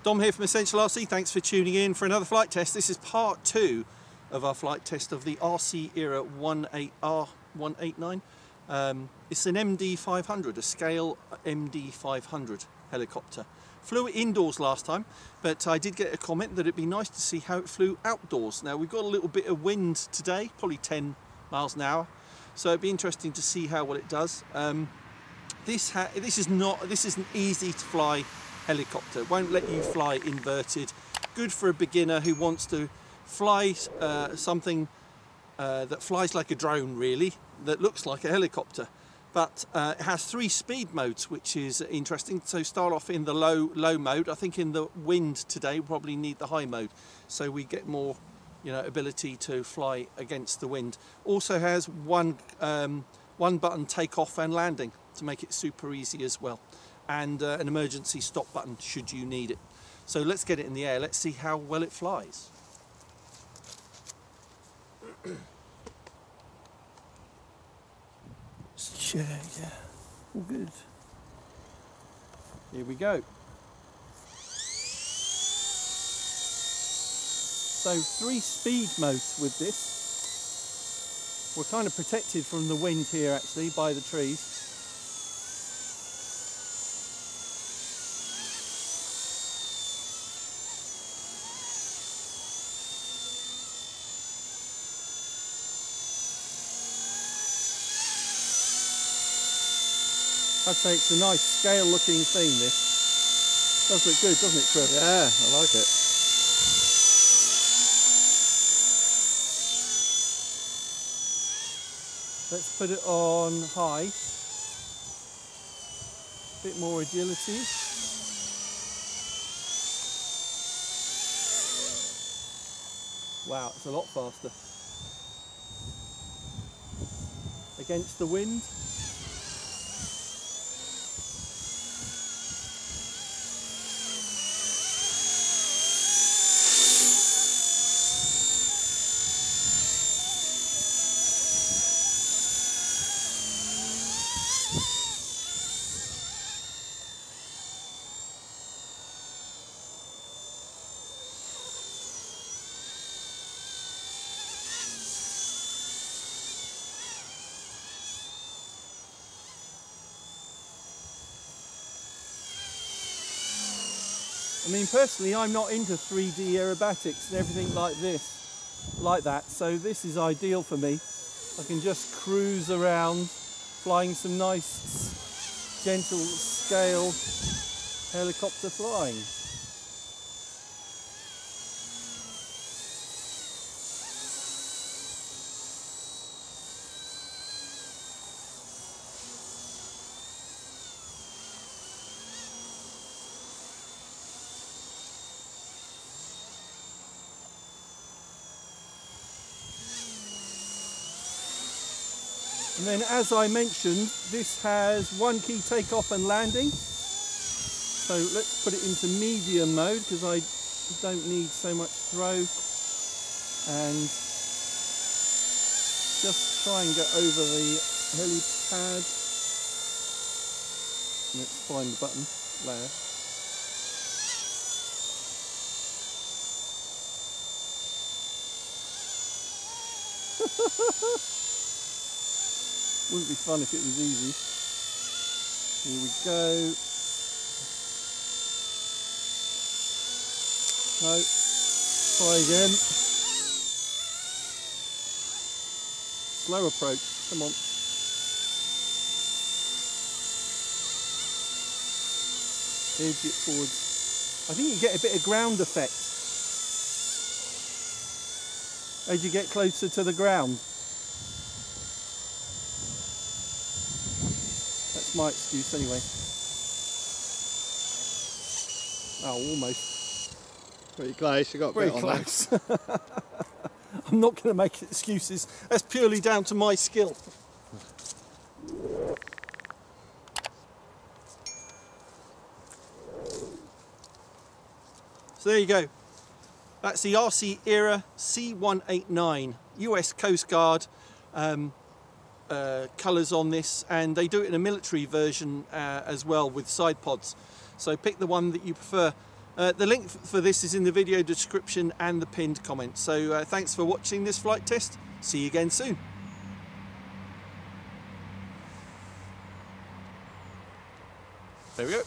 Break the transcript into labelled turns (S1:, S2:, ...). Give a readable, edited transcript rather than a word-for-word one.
S1: Dom here from Essential RC. Thanks for tuning in for another flight test. This is part 2 of our flight test of the RC Era 189. It's an MD500, a scale MD500 helicopter. Flew it indoors last time, but I did get a comment that it'd be nice to see how it flew outdoors. Now we've got a little bit of wind today, probably 10 miles an hour, so it'd be interesting to see how well it does. This is an easy to fly helicopter. It won't let you fly inverted. Good for a beginner who wants to fly something that flies like a drone, really, that looks like a helicopter. But it has 3 speed modes, which is interesting. So start off in the low mode. I think in the wind today we probably need the high mode, so we get more, ability to fly against the wind. Also has one button takeoff and landing to make it super easy as well, and an emergency stop button should you need it. So let's get it in the air. Let's see how well it flies. Yeah, all good. Here we go. So 3 speed modes with this. We're kind of protected from the wind here actually by the trees. I'd say it's a nice scale looking thing, this. Does look good, doesn't it, Trevor?
S2: Yeah, I like it.
S1: Let's put it on high. Bit more agility. Wow, it's a lot faster. Against the wind. I mean, personally, I'm not into 3D aerobatics and everything like that, so this is ideal for me. I can just cruise around, flying some nice, gentle scale helicopter flying. And then, as I mentioned, this has 1 key takeoff and landing. So let's put it into medium mode because I don't need so much throw. And just try and get over the helipad. Let's find the button there. Wouldn't be fun if it was easy. Here we go. No. Try again. Slow approach. Come on. Edge it forwards. I think you get a bit of ground effect as you get closer to the ground. That's my excuse anyway. Oh, almost.
S2: Pretty close, you got a
S1: Very
S2: bit
S1: close. On that. I'm not going to make excuses. That's purely down to my skill. So there you go. That's the RC Era C189 US Coast Guard colours on this, and they do it in a military version as well with side pods. So pick the one that you prefer. The link for this is in the video description and the pinned comment. So thanks for watching this flight test. See you again soon. There we go.